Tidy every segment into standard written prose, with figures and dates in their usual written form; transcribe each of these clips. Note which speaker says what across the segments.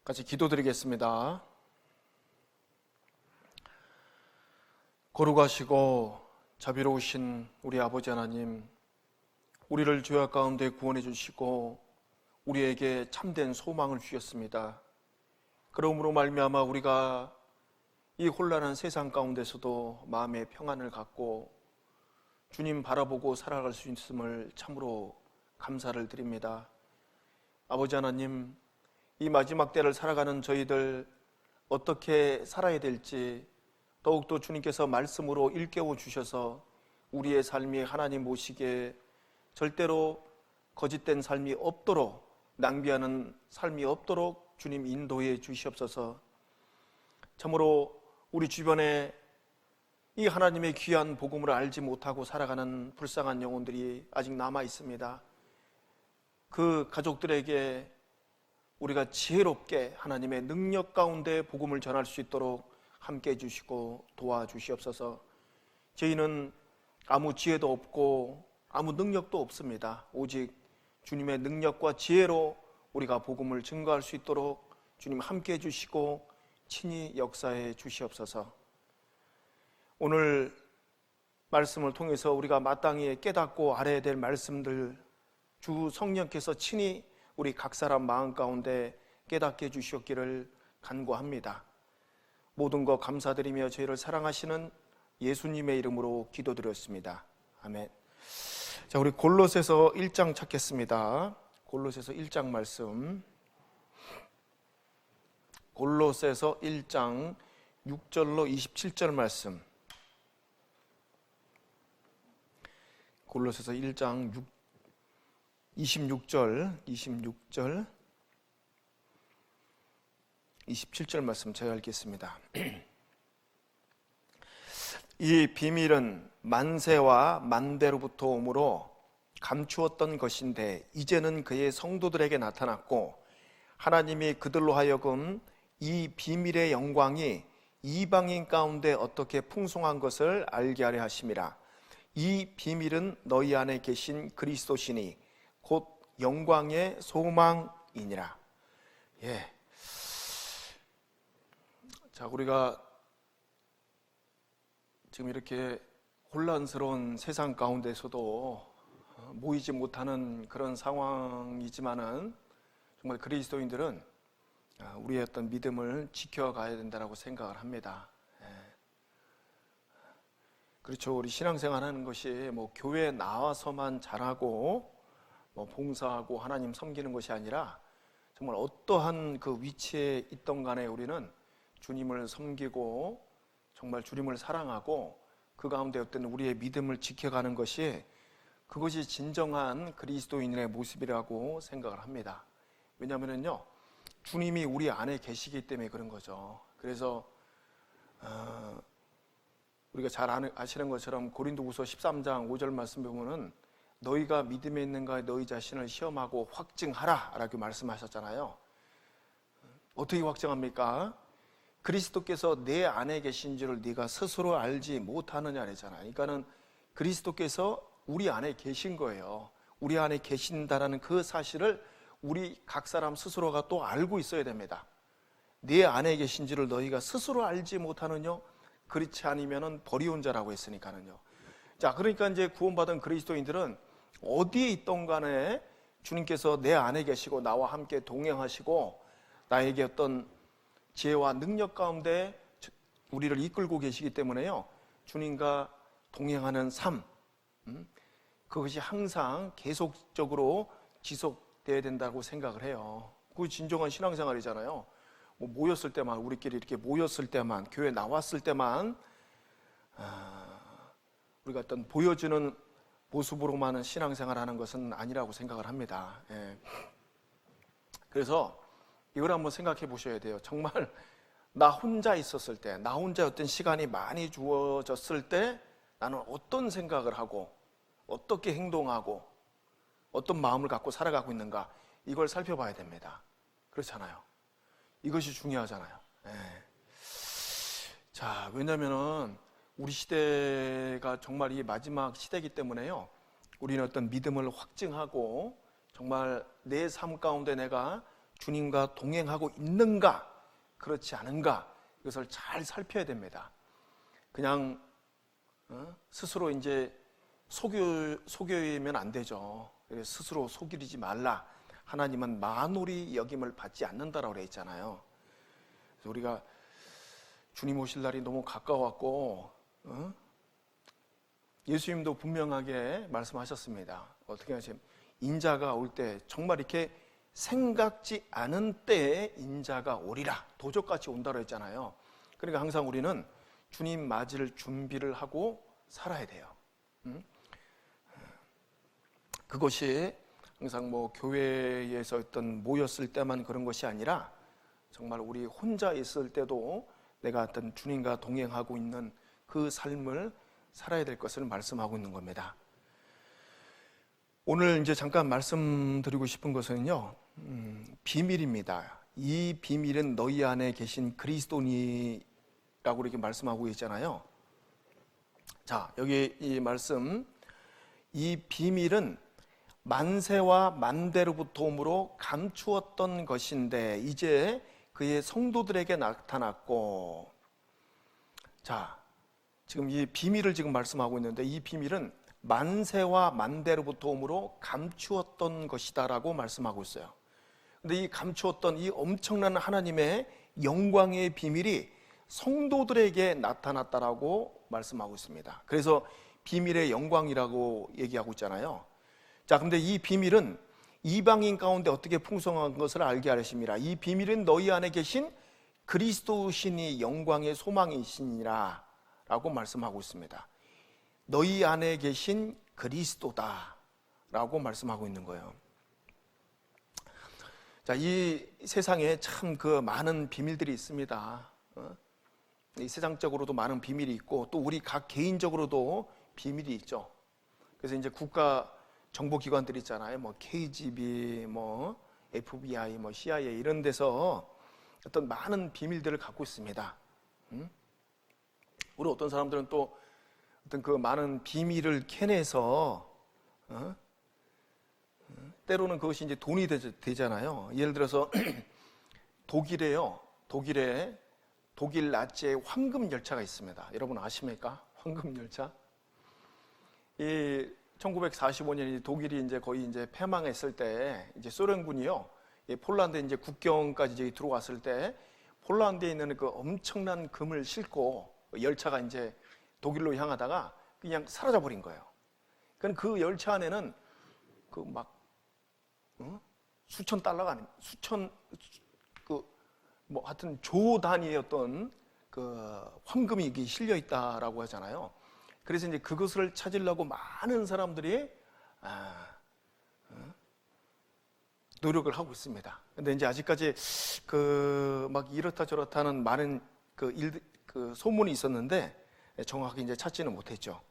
Speaker 1: 같이 기도드리겠습니다. 거룩하시고 자비로우신 우리 아버지 하나님, 우리를 죄악 가운데 구원해 주시고 우리에게 참된 소망을 주셨습니다. 그러므로 말미암아 우리가 이 혼란한 세상 가운데서도 마음의 평안을 갖고 주님 바라보고 살아갈 수 있음을 참으로 감사를 드립니다. 아버지 하나님, 이 마지막 때를 살아가는 저희들 어떻게 살아야 될지 더욱더 주님께서 말씀으로 일깨워 주셔서 우리의 삶이 하나님 모시기에 절대로 거짓된 삶이 없도록, 낭비하는 삶이 없도록 주님 인도해 주시옵소서. 참으로 우리 주변에 이 하나님의 귀한 복음을 알지 못하고 살아가는 불쌍한 영혼들이 아직 남아 있습니다. 그 가족들에게 우리가 지혜롭게 하나님의 능력 가운데 복음을 전할 수 있도록 함께 해주시고 도와주시옵소서. 저희는 아무 지혜도 없고 아무 능력도 없습니다. 오직 주님의 능력과 지혜로 우리가 복음을 증거할 수 있도록 주님 함께 해주시고 친히 역사해 주시옵소서. 오늘 말씀을 통해서 우리가 마땅히 깨닫고 알아야 될 말씀들 주 성령께서 친히 우리 각 사람 마음 가운데 깨닫게 해주시옵기를 간구합니다. 모든 것 감사드리며 저희를 사랑하시는 예수님의 이름으로 기도드렸습니다. 아멘. 자, 우리 골로새서 1장 찾겠습니다. 골로새서 1장 말씀. 골로새서 1장 6절로 27절 말씀. 골로새서 1장 26절 27절 말씀 제가 읽겠습니다. 이 비밀은 만세와 만대로부터 오므로 감추었던 것인데 이제는 그의 성도들에게 나타났고 하나님이 그들로 하여금 이 비밀의 영광이 이방인 가운데 어떻게 풍성한 것을 알게 하려 하심이라. 이 비밀은 너희 안에 계신 그리스도시니 곧 영광의 소망이니라. 예. 자, 우리가 지금 이렇게 혼란스러운 세상 가운데서도 모이지 못하는 그런 상황이지만은 정말 그리스도인들은 우리의 어떤 믿음을 지켜가야 된다고 생각을 합니다. 그렇죠. 우리 신앙생활 하는 것이 뭐 교회에 나와서만 잘하고 뭐 봉사하고 하나님 섬기는 것이 아니라 정말 어떠한 그 위치에 있던 간에 우리는 주님을 섬기고 정말 주님을 사랑하고 그 가운데 어떤 우리의 믿음을 지켜가는 것이 그것이 진정한 그리스도인의 모습이라고 생각을 합니다. 왜냐하면요, 주님이 우리 안에 계시기 때문에 그런 거죠. 그래서 우리가 잘 아시는 것처럼 고린도후서 13장 5절 말씀 보면은 너희가 믿음에 있는가 너희 자신을 시험하고 확증하라 라고 말씀하셨잖아요. 어떻게 확증합니까? 그리스도께서 내 안에 계신 줄을 네가 스스로 알지 못하느냐 그랬잖아요. 그러니까는 그리스도께서 우리 안에 계신 거예요. 우리 안에 계신다라는 그 사실을 우리 각 사람 스스로가 또 알고 있어야 됩니다. 네 안에 계신 줄을 너희가 스스로 알지 못하느냐? 그렇지 않으면은 버리온 자라고 했으니까는요. 자, 그러니까 이제 구원받은 그리스도인들은 어디에 있던 간에 주님께서 내 안에 계시고 나와 함께 동행하시고 나에게 어떤 지혜와 능력 가운데 우리를 이끌고 계시기 때문에요, 주님과 동행하는 삶, 그것이 항상 계속적으로 지속돼야 된다고 생각을 해요. 그게 진정한 신앙생활이잖아요. 뭐 모였을 때만, 우리끼리 이렇게 모였을 때만, 교회 나왔을 때만 우리가 어떤 보여주는 모습으로만은 신앙생활하는 것은 아니라고 생각을 합니다. 예. 그래서 이걸 한번 생각해 보셔야 돼요. 정말 나 혼자 있었을 때, 나 혼자 어떤 시간이 많이 주어졌을 때 나는 어떤 생각을 하고 어떻게 행동하고 어떤 마음을 갖고 살아가고 있는가, 이걸 살펴봐야 됩니다. 그렇잖아요. 이것이 중요하잖아요. 예. 자, 왜냐면은 우리 시대가 정말 이 마지막 시대이기 때문에요, 우리는 어떤 믿음을 확증하고 정말 내 삶 가운데 내가 주님과 동행하고 있는가, 그렇지 않은가, 이것을 잘 살펴야 됩니다. 그냥 스스로 이제 속여면 안 되죠. 스스로 속이지 말라. 하나님은 만홀히 여김을 받지 않는다라고 그랬잖아요. 그래서 우리가 주님 오실 날이 너무 가까웠고, 예수님도 분명하게 말씀하셨습니다. 어떻게 하시면 인자가 올 때 정말 이렇게 생각지 않은 때에 인자가 오리라, 도적같이 온다고 했잖아요. 그러니까 항상 우리는 주님 맞을 준비를 하고 살아야 돼요. 그것이 항상 뭐 교회에서 어떤 모였을 때만 그런 것이 아니라 정말 우리 혼자 있을 때도 내가 어떤 주님과 동행하고 있는 그 삶을 살아야 될 것을 말씀하고 있는 겁니다. 오늘 이제 잠깐 말씀드리고 싶은 것은요, 비밀입니다. 이 비밀은 너희 안에 계신 그리스도니라고 이렇게 말씀하고 있잖아요. 자, 여기 이 말씀, 이 비밀은 만세와 만대로부터 오므로 감추었던 것인데 이제 그의 성도들에게 나타났고, 자, 지금 이 비밀을 지금 말씀하고 있는데 이 비밀은 만세와 만대로부터 오므로 감추었던 것이다라고 말씀하고 있어요. 근데 이 감추었던 이 엄청난 하나님의 영광의 비밀이 성도들에게 나타났다라고 말씀하고 있습니다. 그래서 비밀의 영광이라고 얘기하고 있잖아요. 자, 근데 이 비밀은 이방인 가운데 어떻게 풍성한 것을 알게 하심이라. 이 비밀은 너희 안에 계신 그리스도신이 영광의 소망이시니라 라고 말씀하고 있습니다. 너희 안에 계신 그리스도다 라고 말씀하고 있는 거예요. 자, 이 세상에 참 그 많은 비밀들이 있습니다. 이 세상적으로도 많은 비밀이 있고 또 우리 각 개인적으로도 비밀이 있죠. 그래서 이제 국가 정보기관들 있잖아요. 뭐 KGB, 뭐 FBI, 뭐 CIA 이런 데서 어떤 많은 비밀들을 갖고 있습니다. 우리 어떤 사람들은 또 어떤 그 많은 비밀을 캐내서 때로는 그것이 이제 돈이 되잖아요. 예를 들어서 독일에 독일 나치의 황금 열차가 있습니다. 여러분 아십니까? 황금 열차? 이 1945년 독일이 이제 거의 이제 패망했을 때 이제 소련군이요, 폴란드 이제 국경까지 이제 들어왔을 때 폴란드에 있는 그 엄청난 금을 싣고 열차가 이제 독일로 향하다가 그냥 사라져 버린 거예요. 그러니까 그 열차 안에는 그 막 수천 달러가 아닌 수천 뭐 하여튼 조 단위의 어떤 그 황금이 실려 있다라고 하잖아요. 그래서 이제 그것을 찾으려고 많은 사람들이 노력을 하고 있습니다. 근데 이제 아직까지 그 막 이렇다 저렇다는 많은 그 소문이 있었는데 정확하게 이제 찾지는 못했죠.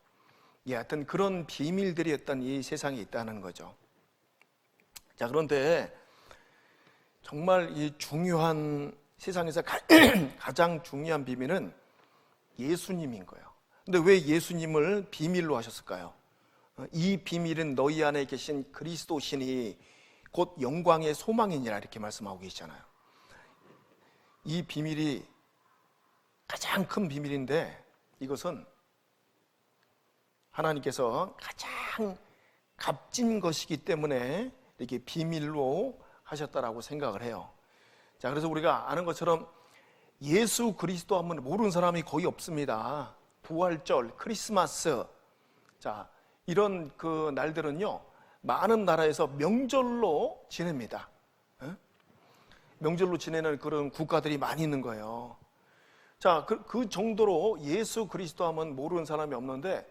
Speaker 1: 예, 하여튼 그런 비밀들이 어떤 이 세상에 있다는 거죠. 자, 그런데 정말 이 중요한 세상에서 가장 중요한 비밀은 예수님인 거예요. 근데 왜 예수님을 비밀로 하셨을까요? 이 비밀은 너희 안에 계신 그리스도신이 곧 영광의 소망이니라 이렇게 말씀하고 계시잖아요. 이 비밀이 가장 큰 비밀인데 이것은 하나님께서 가장 값진 것이기 때문에 이렇게 비밀로 하셨다라고 생각을 해요. 자, 그래서 우리가 아는 것처럼 예수 그리스도 하면 모르는 사람이 거의 없습니다. 부활절, 크리스마스, 자, 이런 그 날들은요, 많은 나라에서 명절로 지냅니다. 명절로 지내는 그런 국가들이 많이 있는 거예요. 자, 그 정도로 예수 그리스도 하면 모르는 사람이 없는데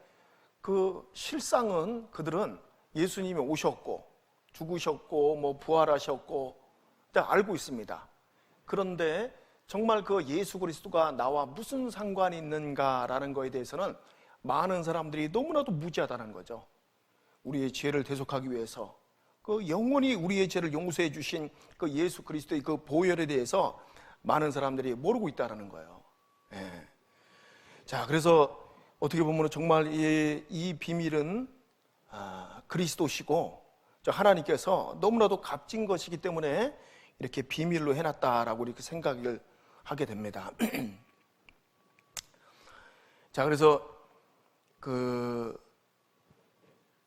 Speaker 1: 그 실상은 그들은 예수님이 오셨고 죽으셨고 뭐 부활하셨고 다 알고 있습니다. 그런데 정말 그 예수 그리스도가 나와 무슨 상관이 있는가라는 거에 대해서는 많은 사람들이 너무나도 무지하다는 거죠. 우리의 죄를 대속하기 위해서 그 영원히 우리의 죄를 용서해 주신 그 예수 그리스도의 그 보혈에 대해서 많은 사람들이 모르고 있다는 거예요. 예. 자, 그래서 어떻게 보면 정말 이 비밀은 그리스도시고 하나님께서 너무나도 값진 것이기 때문에 이렇게 비밀로 해놨다라고 이렇게 생각을 하게 됩니다. 자, 그래서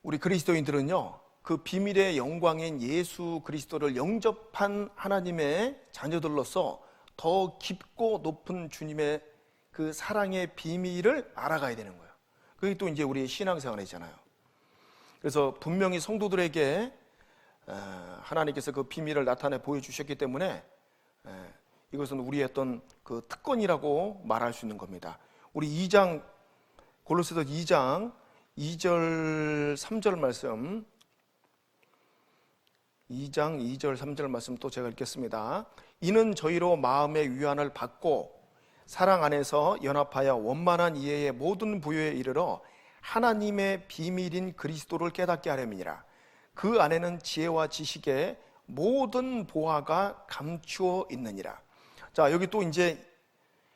Speaker 1: 우리 그리스도인들은요, 그 비밀의 영광인 예수 그리스도를 영접한 하나님의 자녀들로서 더 깊고 높은 주님의 그 사랑의 비밀을 알아가야 되는 거예요. 그게 또 이제 우리의 신앙생활이잖아요. 그래서 분명히 성도들에게 하나님께서 그 비밀을 나타내 보여주셨기 때문에 이것은 우리의 어떤 그 특권이라고 말할 수 있는 겁니다. 우리 2장, 골로새서 2장 2절 3절 말씀, 2장 2절 3절 말씀 또 제가 읽겠습니다. 이는 저희로 마음의 위안을 받고 사랑 안에서 연합하여 원만한 이해의 모든 부요에 이르러 하나님의 비밀인 그리스도를 깨닫게 하려니라. 그 안에는 지혜와 지식의 모든 보화가 감추어 있느니라. 자, 여기 또 이제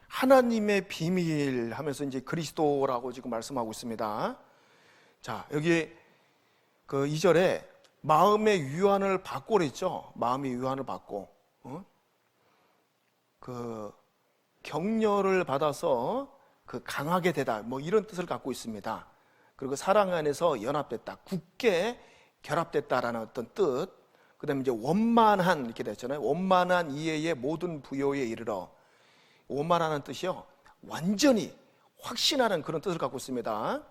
Speaker 1: 하나님의 비밀 하면서 이제 그리스도라고 지금 말씀하고 있습니다. 자, 여기 그 2절에 마음의 위안을 받고 그랬죠. 마음의 위안을 받고, 그 격려를 받아서 그 강하게 되다, 뭐 이런 뜻을 갖고 있습니다. 그리고 사랑 안에서 연합됐다, 굳게 결합됐다라는 어떤 뜻. 그다음에 이제 원만한 이렇게 됐잖아요. 원만한 이해의 모든 부요에 이르러. 원만하는 뜻이요, 완전히 확신하는 그런 뜻을 갖고 있습니다.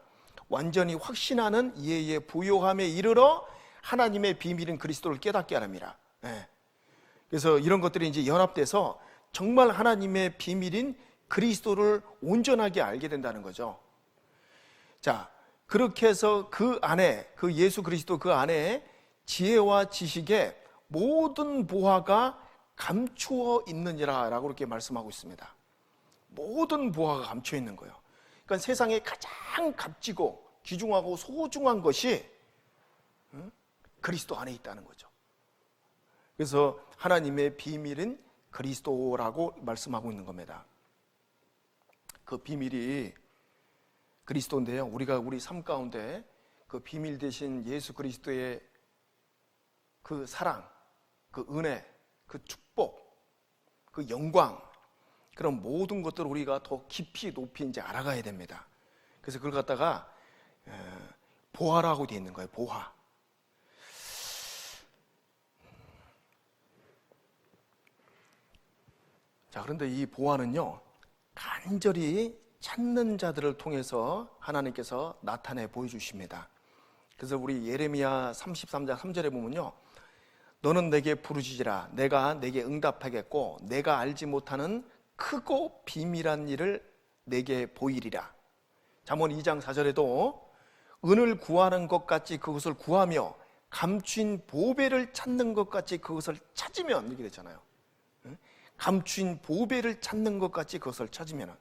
Speaker 1: 완전히 확신하는 이해의 부요함에 이르러 하나님의 비밀인 그리스도를 깨닫게 하랍니다. 네. 그래서 이런 것들이 이제 연합돼서 정말 하나님의 비밀인 그리스도를 온전하게 알게 된다는 거죠. 자, 그렇게 해서 그 안에, 그 예수 그리스도 그 안에 지혜와 지식의 모든 보화가 감추어 있느니라 라고 이렇게 말씀하고 있습니다. 모든 보화가 감추어 있는 거예요. 그러니까 세상에 가장 값지고 귀중하고 소중한 것이 그리스도 안에 있다는 거죠. 그래서 하나님의 비밀은 그리스도라고 말씀하고 있는 겁니다. 그 비밀이 그리스도인데요, 우리가 우리 삶 가운데 그 비밀 되신 예수 그리스도의 그 사랑, 그 은혜, 그 축복, 그 영광, 그런 모든 것들을 우리가 더 깊이 높이 이제 알아가야 됩니다. 그래서 그걸 갖다가 보화라고 되어 있는 거예요. 보화. 자, 그런데 이 보화는요, 간절히 찾는 자들을 통해서 하나님께서 나타내 보여주십니다. 그래서 우리 예레미야 33장 3절에 보면요, 너는 내게 부르짖으라, 내가 내게 응답하겠고 내가 알지 못하는 크고 비밀한 일을 내게 보이리라. 잠언 2장 4절에도 은을 구하는 것 같이 그것을 구하며 감추인 보배를 찾는 것 같이 그것을 찾으면, 이렇게 됐잖아요. 감추인 보배를 찾는 것 같이 그것을 찾으면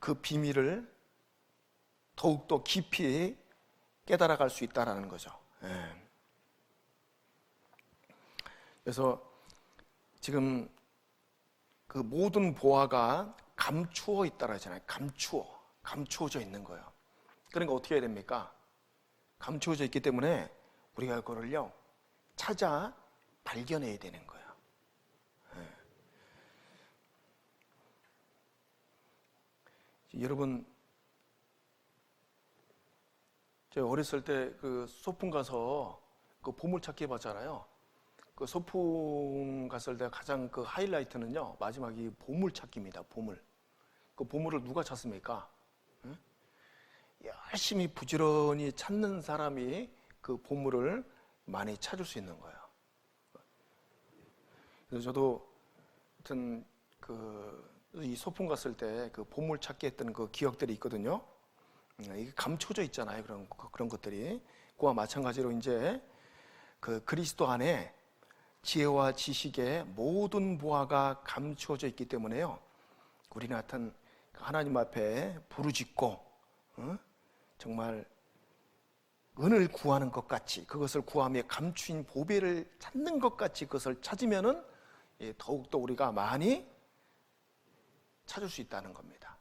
Speaker 1: 그 비밀을 더욱더 깊이 깨달아갈 수 있다는 거죠. 그래서 지금 그 모든 보화가 감추어 있다라 하잖아요. 감추어져 있는 거예요. 그러니까 어떻게 해야 됩니까? 감추어져 있기 때문에 우리가 그거를요, 찾아 발견해야 되는 거예요. 여러분, 제가 어렸을 때 그 소풍 가서 그 보물찾기 해봤잖아요. 그 소풍 갔을 때 가장 그 하이라이트는요, 마지막이 보물찾기입니다. 보물. 그 보물을 누가 찾습니까? 응? 열심히 부지런히 찾는 사람이 그 보물을 많이 찾을 수 있는 거예요. 그래서 저도 하여튼 이 소풍 갔을 때 그 보물 찾기 했던 그 기억들이 있거든요. 이게 감춰져 있잖아요. 그런 것들이. 그와 마찬가지로 이제 그 그리스도 안에 지혜와 지식의 모든 보화가 감추어져 있기 때문에요, 우리는 하여튼 하나님 앞에 부르짖고 정말 은을 구하는 것 같이, 그것을 구하며 감추인 보배를 찾는 것 같이 그것을 찾으면은 더욱더 우리가 많이 찾을 수 있다는 겁니다.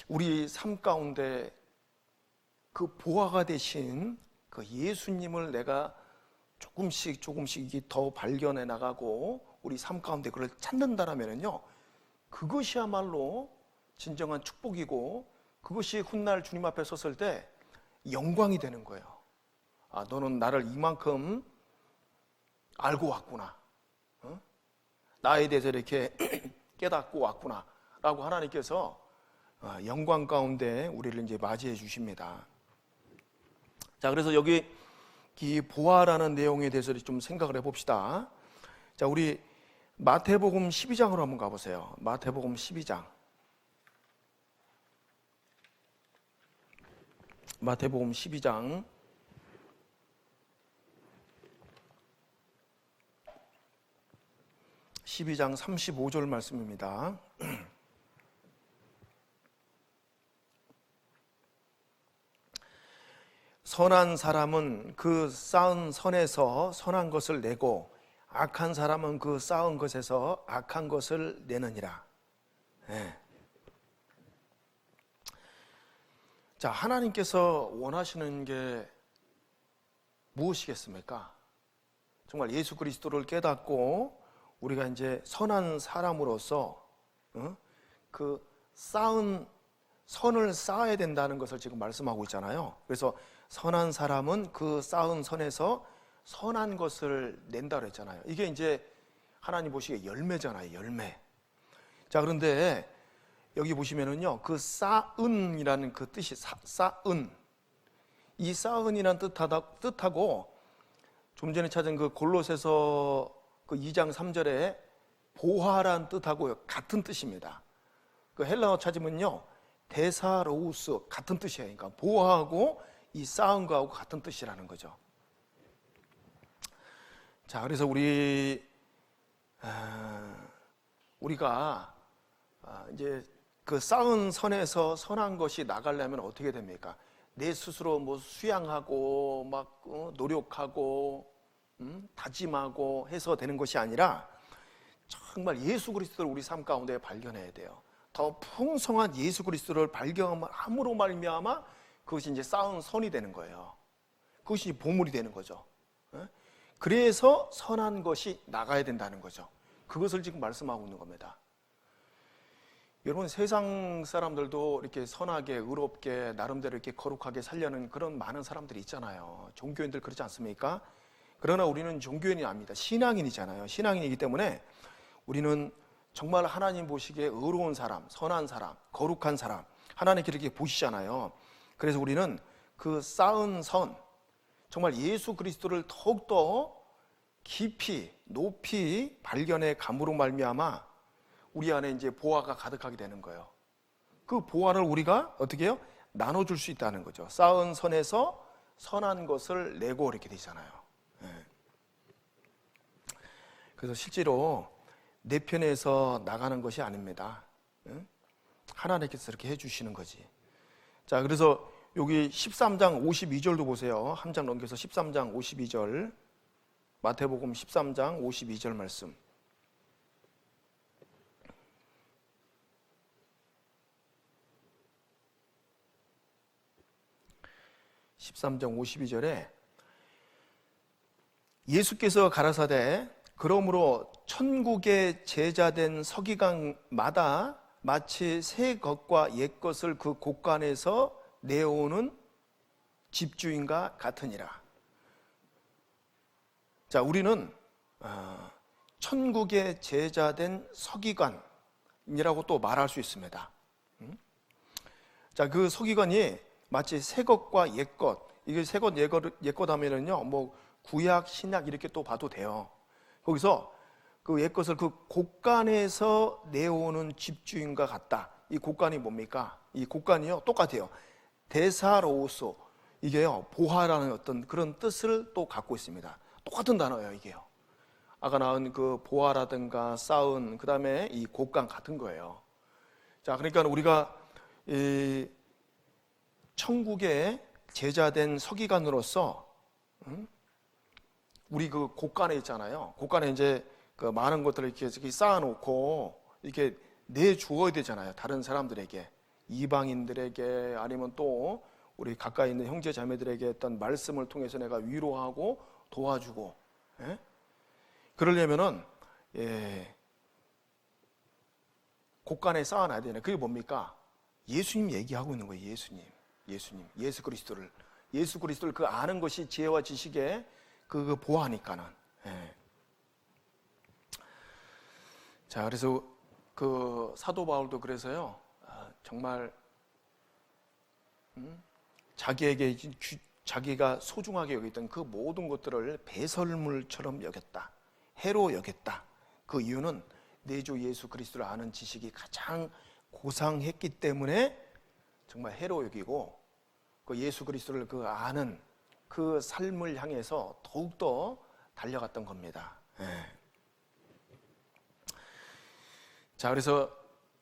Speaker 1: 우리 삶 가운데 그 보화가 되신 그 예수님을 내가 조금씩 이게 더 발견해 나가고 우리 삶 가운데 그걸 찾는다라면은요, 그것이야말로 진정한 축복이고, 그것이 훗날 주님 앞에 섰을 때 영광이 되는 거예요. 아, 너는 나를 이만큼 알고 왔구나, 나에 대해서 이렇게 깨닫고 왔구나 라고 하나님께서 영광 가운데 우리를 이제 맞이해 주십니다. 자, 그래서 여기 이 보아라는 내용에 대해서 좀 생각을 해봅시다. 자, 우리 마태복음 12장으로 한번 가보세요. 마태복음 12장. 마태복음 12장 35절 말씀입니다. 선한 사람은 그 쌓은 선에서 선한 것을 내고 악한 사람은 그 쌓은 것에서 악한 것을 내느니라. 네. 자, 하나님께서 원하시는 게 무엇이겠습니까? 정말 예수 그리스도를 깨닫고 우리가 이제 선한 사람으로서 그 쌓은 선을 쌓아야 된다는 것을 지금 말씀하고 있잖아요. 그래서 선한 사람은 그 쌓은 선에서 선한 것을 낸다 그랬잖아요. 이게 이제 하나님 보시기에 열매잖아요, 열매. 자, 그런데 여기 보시면은요, 그 쌓은이라는 그 뜻이 쌓은, 이 쌓은이라는 뜻하고 좀 전에 찾은 그 골로새서 그 2장 3절에 보화라는 뜻하고 같은 뜻입니다. 그 헬라어 찾으면요, 데사로우스 같은 뜻이에요. 그러니까 보화하고 이 쌓은 거하고 같은 뜻이라는 거죠. 자, 그래서 우리가 이제 그 쌓은 선에서 선한 것이 나가려면 어떻게 됩니까? 내 스스로 뭐 수양하고 막 노력하고 다짐하고 해서 되는 것이 아니라 정말 예수 그리스도를 우리 삶 가운데 발견해야 돼요. 더 풍성한 예수 그리스도를 발견함으로 말미암아 그것이 이제 쌓은 선이 되는 거예요. 그것이 보물이 되는 거죠. 그래서 선한 것이 나가야 된다는 거죠. 그것을 지금 말씀하고 있는 겁니다. 여러분, 세상 사람들도 이렇게 선하게 의롭게 나름대로 이렇게 거룩하게 살려는 그런 많은 사람들이 있잖아요. 종교인들 그렇지 않습니까? 그러나 우리는 종교인이 아닙니다. 신앙인이잖아요. 신앙인이기 때문에 우리는 정말 하나님 보시기에 의로운 사람, 선한 사람, 거룩한 사람, 하나님께 이렇게 보시잖아요. 그래서 우리는 그 쌓은 선, 정말 예수 그리스도를 더욱더 깊이 높이 발견해 감으로 말미암아 우리 안에 이제 보화가 가득하게 되는 거예요. 그 보화를 우리가 어떻게 해요? 나눠줄 수 있다는 거죠. 쌓은 선에서 선한 것을 내고 이렇게 되잖아요. 그래서 실제로 내 편에서 나가는 것이 아닙니다. 하나님께서 이렇게 해주시는 거지. 자, 그래서 여기 13장 52절도 보세요. 한 장 넘겨서 13장 52절, 마태복음 13장 52절 말씀. (13장 52절에) 예수께서 가라사대 그러므로 천국의 제자된 서기관마다 마치 새 것과 옛 것을 그 곳간에서 내오는 집주인과 같으니라. 자, 우리는 천국의 제자된 서기관이라고 또 말할 수 있습니다. 자, 그 서기관이 마치 새 것과 옛 것, 이게 새 것, 옛 것 하면은요, 뭐 구약, 신약 이렇게 또 봐도 돼요. 거기서 그 옛 것을 그 곳간에서 내오는 집주인과 같다. 이 곳간이 뭡니까? 이 곳간이요, 똑같아요. 데사로우스, 이게요, 보화라는 어떤 그런 뜻을 또 갖고 있습니다. 똑같은 단어예요, 이게요. 아까 나온 그 보화라든가 쌓은, 그 다음에 이 곳간 같은 거예요. 자, 그러니까 우리가 이 천국의 제자된 서기관으로서 우리 그 곳간에 있잖아요. 곳간에 이제 그 많은 것들을 이렇게 쌓아놓고 이렇게 내주어야 되잖아요. 다른 사람들에게, 이방인들에게, 아니면 또 우리 가까이 있는 형제 자매들에게 했던 말씀을 통해서 내가 위로하고 도와주고, 예? 그러려면은 곳간에 쌓아놔야 되네. 그게 뭡니까? 예수님 얘기하고 있는 거예요. 예수 그리스도를 그 아는 것이 지혜와 지식의 그 보아하니까는. 예. 자, 그래서 그 사도 바울도 그래서요, 정말 자기가 소중하게 여겼던 그 모든 것들을 배설물처럼 여겼다, 해로 여겼다. 그 이유는 내 주 예수 그리스도를 아는 지식이 가장 고상했기 때문에 정말 해로 여기고, 그 예수 그리스도를 그 아는 그 삶을 향해서 더욱더 달려갔던 겁니다. 예. 자, 그래서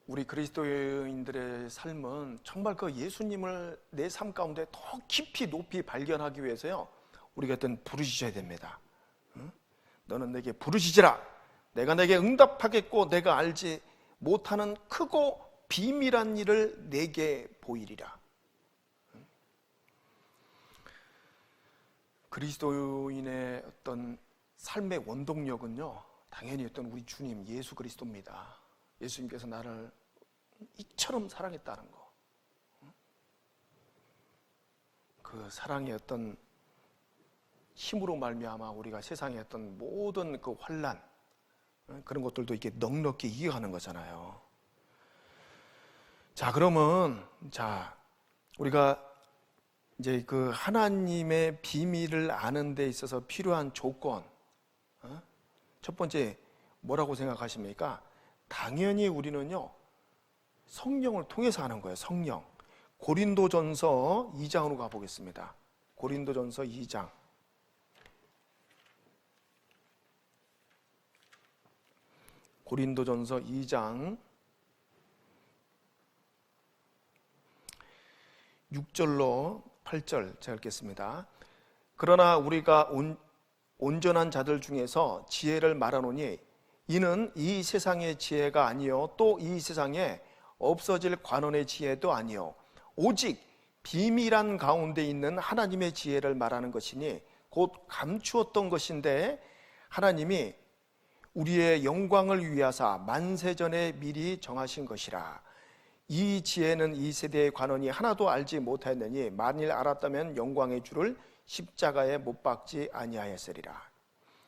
Speaker 1: 우리 그리스도인들의 삶은 정말 그 예수님을 내 삶 가운데 더 깊이 높이 발견하기 위해서요, 우리가 어떤 부르짖어야 됩니다. 응? 너는 내게 부르짖으라. 내가 내게 응답하겠고 내가 알지 못하는 크고 비밀한 일을 내게 보이리라. 그리스도인의 어떤 삶의 원동력은요, 당연히 어떤 우리 주님 예수 그리스도입니다. 예수님께서 나를 이처럼 사랑했다는 거, 그 사랑의 어떤 힘으로 말미암아 우리가 세상의 어떤 모든 그 환난, 그런 것들도 이렇게 넉넉히 이겨가는 거잖아요. 자, 그러면 우리가 이제 그 하나님의 비밀을 아는 데 있어서 필요한 조건, 첫 번째 뭐라고 생각하십니까? 당연히 우리는요, 성령을 통해서 하는 거예요. 성령. 고린도전서 2장으로 가보겠습니다. 고린도전서 2장. 고린도전서 2장 6절로 8절 제가 읽겠습니다. 그러나 우리가 온전한 자들 중에서 지혜를 말하노니 이는 이 세상의 지혜가 아니요 또 이 세상에 없어질 관원의 지혜도 아니요 오직 비밀한 가운데 있는 하나님의 지혜를 말하는 것이니 곧 감추었던 것인데 하나님이 우리의 영광을 위하사 만세전에 미리 정하신 것이라. 이 지혜는 이 세대의 관원이 하나도 알지 못하였느니 만일 알았다면 영광의 주를 십자가에 못 박지 아니하였으리라.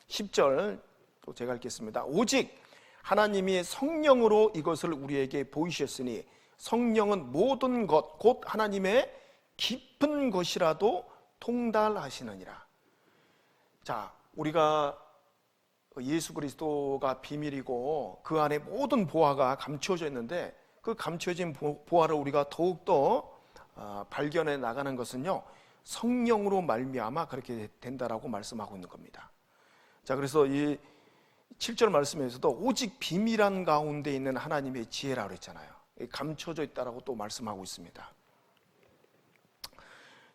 Speaker 1: 10절 또 제가 읽겠습니다. 오직 하나님이 성령으로 이것을 우리에게 보이셨으니 성령은 모든 것 곧 하나님의 깊은 것이라도 통달하시느니라. 자, 우리가 예수 그리스도가 비밀이고 그 안에 모든 보화가 감추어져 있는데 그 감추어진 보화를 우리가 더욱더 발견해 나가는 것은요, 성령으로 말미암아 그렇게 된다라고 말씀하고 있는 겁니다. 자, 그래서 이 7절 말씀에서도 오직 비밀한 가운데 있는 하나님의 지혜라고 했잖아요. 감춰져 있다라고 또 말씀하고 있습니다.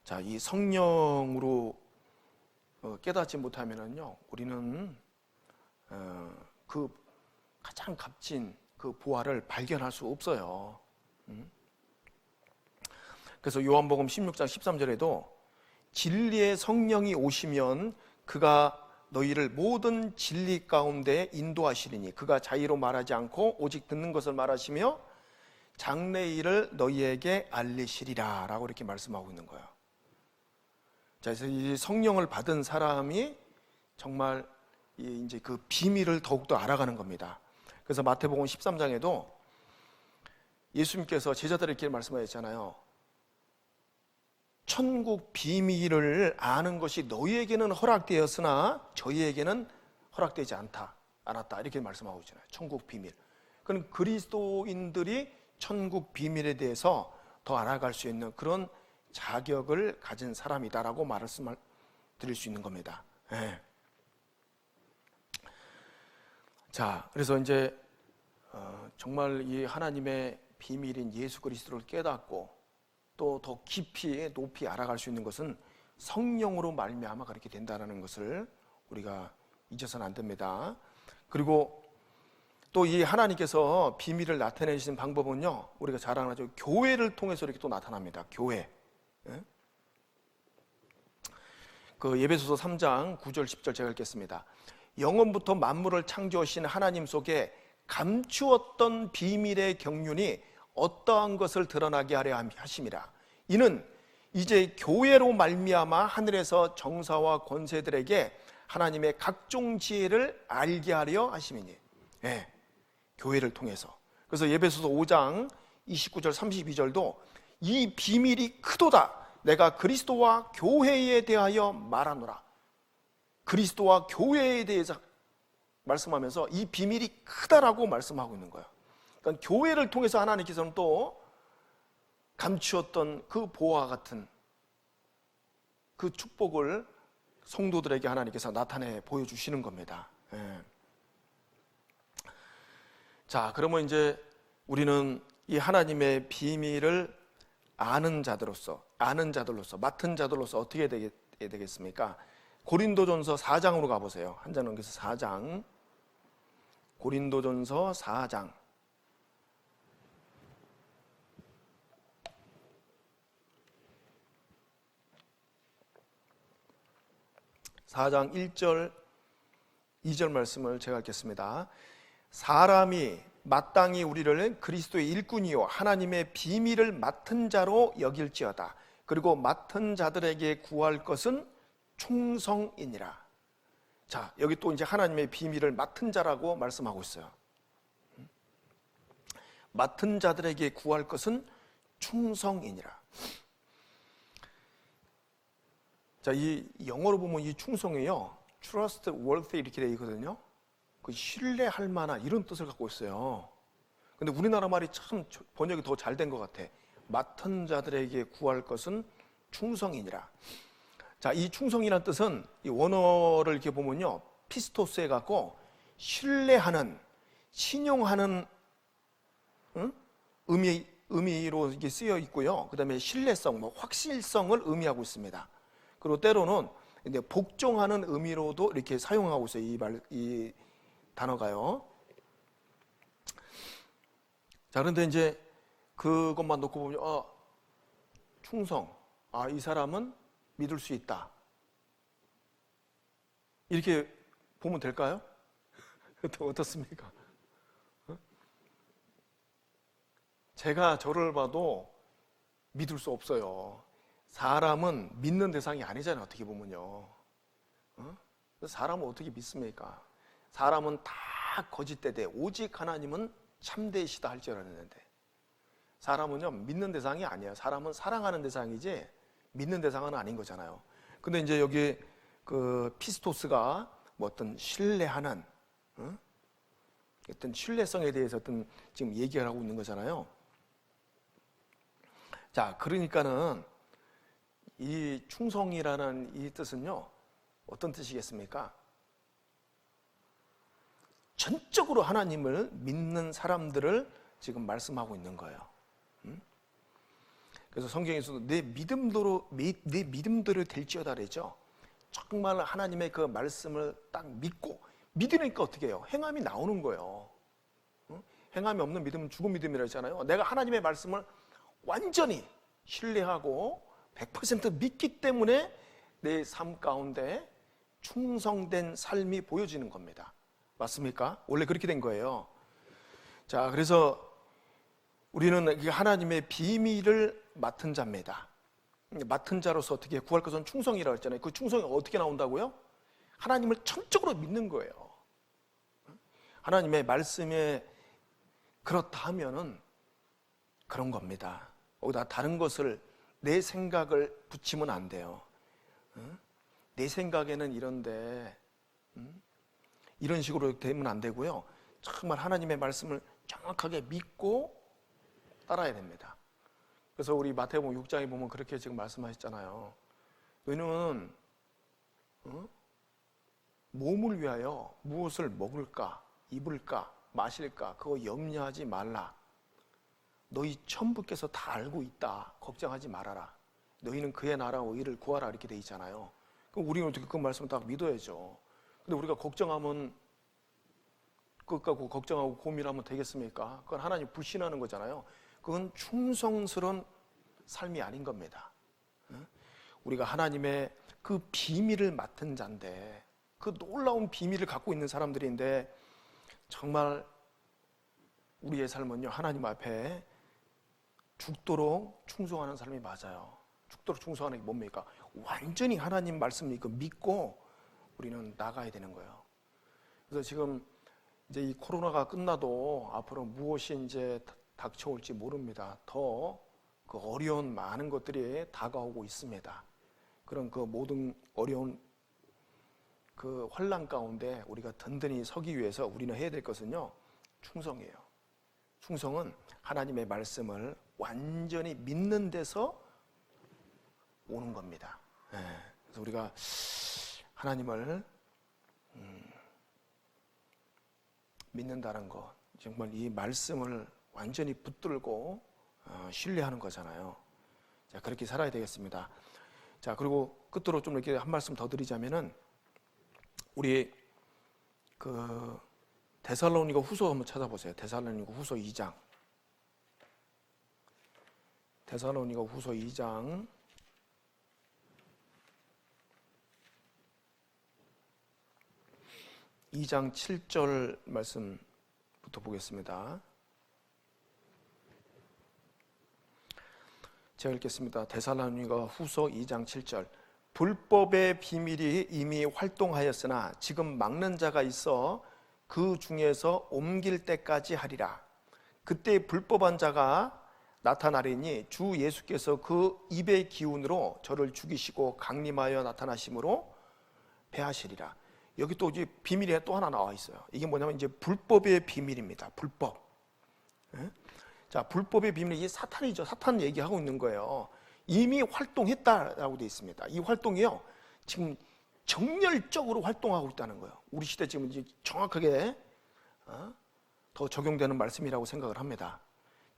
Speaker 1: 자, 이 성령으로 깨닫지 못하면은요, 우리는 그 가장 값진 그 보화를 발견할 수 없어요. 그래서 요한복음 16장 13절에도 진리의 성령이 오시면 그가 너희를 모든 진리 가운데 인도하시리니 그가 자의로 말하지 않고 오직 듣는 것을 말하시며 장래의 일을 너희에게 알리시리라 라고 이렇게 말씀하고 있는 거예요. 자, 그래서 이 성령을 받은 사람이 정말 이제 그 비밀을 더욱더 알아가는 겁니다. 그래서 마태복음 13장에도 예수님께서 제자들에게 말씀하셨잖아요. 천국 비밀을 아는 것이 너희에게는 허락되었으나 저희에게는 허락되지 않았다 이렇게 말씀하고 있잖아요. 천국 비밀. 그럼 그리스도인들이 천국 비밀에 대해서 더 알아갈 수 있는 그런 자격을 가진 사람이다라고 말씀을 드릴 수 있는 겁니다. 네. 자, 그래서 이제 정말 이 하나님의 비밀인 예수 그리스도를 깨닫고 또 더 깊이 높이 알아갈 수 있는 것은 성령으로 말미암아 그렇게 된다는 것을 우리가 잊어서는 안 됩니다. 그리고 또 이 하나님께서 비밀을 나타내시는 방법은요, 우리가 잘 아는 교회를 통해서 이렇게 또 나타납니다. 교회. 그 에베소서 3장 9절 10절 제가 읽겠습니다. 영원부터 만물을 창조하신 하나님 속에 감추었던 비밀의 경륜이 어떠한 것을 드러나게 하려 하심이라. 이는 이제 교회로 말미암아 하늘에서 정사와 권세들에게 하나님의 각종 지혜를 알게 하려 하심이니. 교회를 통해서. 그래서 에베소서 5장 29절 32절도 이 비밀이 크도다. 내가 그리스도와 교회에 대하여 말하노라. 그리스도와 교회에 대해서 말씀하면서 이 비밀이 크다라고 말씀하고 있는 거예요. 그러니까 교회를 통해서 하나님께서는 또 감추었던 그 보화와 같은 그 축복을 성도들에게 하나님께서 나타내 보여주시는 겁니다. 자, 그러면 이제 우리는 이 하나님의 비밀을 아는 자들로서, 맡은 자들로서 어떻게 되겠습니까? 고린도전서 4장으로 가보세요. 한 장 넘겨서 4장. 고린도전서 4장. 4장 1절, 2절 말씀을 제가 읽겠습니다. 사람이 마땅히 우리를 그리스도의 일꾼이요 하나님의 비밀을 맡은 자로 여길지어다. 그리고 맡은 자들에게 구할 것은 충성이니라. 자, 여기 또 이제 하나님의 비밀을 맡은 자라고 말씀하고 있어요. 맡은 자들에게 구할 것은 충성이니라. 자, 이 영어로 보면 이 충성이요, trust worthy 이렇게 되어 있거든요. 그 신뢰할 만한 이런 뜻을 갖고 있어요. 근데 우리나라 말이 참 번역이 더 잘 된 것 같아. 맡은 자들에게 구할 것은 충성이니라. 자, 이 충성이라는 뜻은 이 원어를 이렇게 보면요, 피스토스 해갖고 신뢰하는, 신용하는 의미로 이게 쓰여 있고요. 그 다음에 신뢰성, 확실성을 의미하고 있습니다. 그리고 때로는 이제 복종하는 의미로도 이렇게 사용하고 있어요. 이 단어가요. 자, 그런데 이제 그것만 놓고 보면, 충성. 이 사람은 믿을 수 있다. 이렇게 보면 될까요? 어떻습니까? 제가 저를 봐도 믿을 수 없어요. 사람은 믿는 대상이 아니잖아요. 어떻게 보면요. 사람은 어떻게 믿습니까? 사람은 다 거짓되되 오직 하나님은 참되시다 할 줄 알았는데, 사람은요 믿는 대상이 아니에요. 사람은 사랑하는 대상이지 믿는 대상은 아닌 거잖아요. 근데 이제 여기 그 피스토스가 뭐 어떤 신뢰하는, 어떤 신뢰성에 대해서 어떤 지금 얘기를 하고 있는 거잖아요. 자, 그러니까는 이 충성이라는 이 뜻은요, 어떤 뜻이겠습니까? 전적으로 하나님을 믿는 사람들을 지금 말씀하고 있는 거예요. 그래서 성경에서도 내 믿음대로 될지어다 그랬죠. 정말 하나님의 그 말씀을 딱 믿고, 믿으니까 어떻게 해요? 행함이 나오는 거예요. 행함이 없는 믿음은 죽은 믿음이라 했잖아요. 내가 하나님의 말씀을 완전히 신뢰하고 100% 믿기 때문에 내 삶 가운데 충성된 삶이 보여지는 겁니다. 맞습니까? 원래 그렇게 된 거예요. 자, 그래서 우리는 하나님의 비밀을 맡은 자입니다. 맡은 자로서 어떻게 구할 것은 충성이라고 했잖아요. 그 충성이 어떻게 나온다고요? 하나님을 전적으로 믿는 거예요. 하나님의 말씀에 그렇다 하면은 그런 겁니다. 거기다 다른 것을, 내 생각을 붙이면 안 돼요. 내 생각에는 이런데 이런 식으로 되면 안 되고요. 정말 하나님의 말씀을 정확하게 믿고 따라야 됩니다. 그래서 우리 마태복음 6장에 보면 그렇게 지금 말씀하셨잖아요. 너희는 몸을 위하여 무엇을 먹을까, 입을까, 마실까 그거 염려하지 말라. 너희 천부께서 다 알고 있다. 걱정하지 말아라. 너희는 그의 나라와 의를 구하라 이렇게 돼 있잖아요. 그럼 우리는 어떻게 그 말씀을 딱 믿어야죠. 근데 우리가 걱정하면, 그것하고 걱정하고 고민하면 되겠습니까? 그건 하나님 불신하는 거잖아요. 그건 충성스러운 삶이 아닌 겁니다. 우리가 하나님의 그 비밀을 맡은 자인데, 그 놀라운 비밀을 갖고 있는 사람들인데, 정말 우리의 삶은요, 하나님 앞에 죽도록 충성하는 삶이 맞아요. 죽도록 충성하는 게 뭡니까? 완전히 하나님 말씀을 믿고 우리는 나가야 되는 거예요. 그래서 지금 이제 이 코로나가 끝나도 앞으로 무엇이 이제 닥쳐올지 모릅니다. 더 그 어려운 많은 것들이 다가오고 있습니다. 그런 그 모든 어려운 그 환난 가운데 우리가 든든히 서기 위해서 우리는 해야 될 것은요, 충성이에요. 충성은 하나님의 말씀을 완전히 믿는 데서 오는 겁니다. 그래서 우리가 하나님을 믿는다는 것, 정말 이 말씀을 완전히 붙들고 신뢰하는 거잖아요. 자, 그렇게 살아야 되겠습니다. 자, 그리고 끝으로 좀 이렇게 한 말씀 더 드리자면은, 우리 그 데살로니가 후서 한번 찾아보세요. 데살로니가 후서 2장. 데살로니가 후서 2장 2장 7절 말씀부터 보겠습니다. 제가 읽겠습니다. 데살로니가 후서 2장 7절. 불법의 비밀이 이미 활동하였으나 지금 막는 자가 있어 그 중에서 옮길 때까지 하리라. 그때 불법한 자가 나타나리니 주 예수께서 그 입의 기운으로 저를 죽이시고 강림하여 나타나심으로 패하시리라. 여기 또 이제 비밀이 또 하나 나와 있어요. 이게 뭐냐면 이제 불법의 비밀입니다. 불법. 자, 불법의 비밀이 이게 사탄이죠. 사탄 얘기하고 있는 거예요. 이미 활동했다라고 되어 있습니다. 이 활동이요, 지금 정열적으로 활동하고 있다는 거예요. 우리 시대 지금 이제 정확하게 더 적용되는 말씀이라고 생각을 합니다.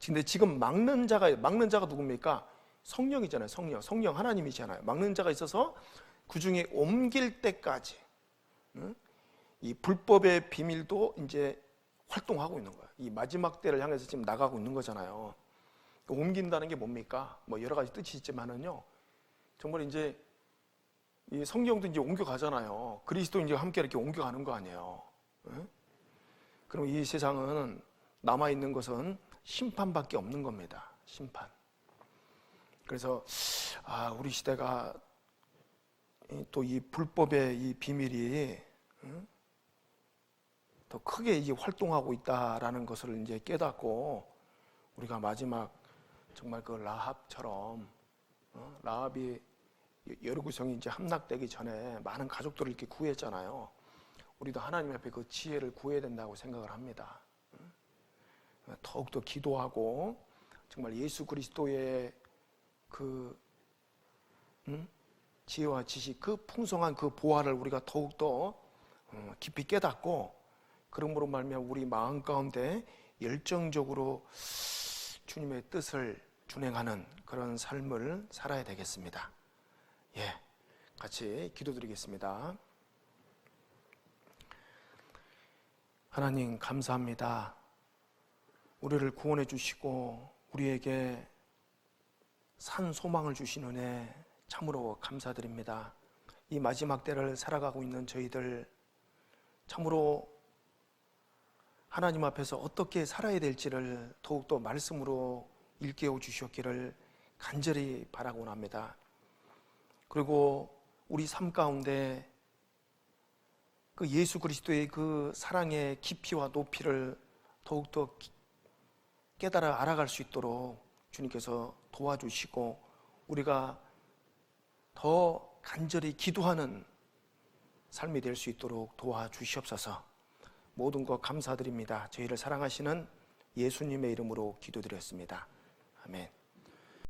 Speaker 1: 근데 지금 막는 자가 누굽니까? 성령이잖아요. 성령 하나님이잖아요. 막는 자가 있어서 그 중에 옮길 때까지 이 불법의 비밀도 이제 활동하고 있는 거예요. 이 마지막 때를 향해서 지금 나가고 있는 거잖아요. 옮긴다는 게 뭡니까? 뭐 여러 가지 뜻이 있지만은요, 정말 이제 이 성경도 이제 옮겨가잖아요. 그리스도 이제 함께 이렇게 옮겨가는 거 아니에요. 그럼 이 세상은 남아 있는 것은 심판밖에 없는 겁니다. 심판. 그래서 우리 시대가 또 이 불법의 이 비밀이 더 크게 이제 활동하고 있다라는 것을 이제 깨닫고, 우리가 마지막 정말 그 라합처럼 라합이 여리고성이 이제 함락되기 전에 많은 가족들을 이렇게 구했잖아요. 우리도 하나님 앞에 그 지혜를 구해야 된다고 생각을 합니다. 더욱더 기도하고 정말 예수 그리스도의 그 지혜와 지식, 그 풍성한 그 보화를 우리가 더욱더 깊이 깨닫고, 그러므로 말미암아 우리 마음 가운데 열정적으로 주님의 뜻을 준행하는 그런 삶을 살아야 되겠습니다. 예, 같이 기도드리겠습니다. 하나님 감사합니다. 우리를 구원해 주시고 우리에게 산 소망을 주신 은혜 참으로 감사드립니다. 이 마지막 때를 살아가고 있는 저희들, 참으로 하나님 앞에서 어떻게 살아야 될지를 더욱더 말씀으로 일깨워 주셨기를 간절히 바라곤 합니다. 그리고 우리 삶 가운데 그 예수 그리스도의 그 사랑의 깊이와 높이를 더욱더 깨달아 알아갈 수 있도록 주님께서 도와주시고, 우리가 더 간절히 기도하는 삶이 될 수 있도록 도와주시옵소서. 모든 것 감사드립니다. 저희를 사랑하시는 예수님의 이름으로 기도드렸습니다. 아멘.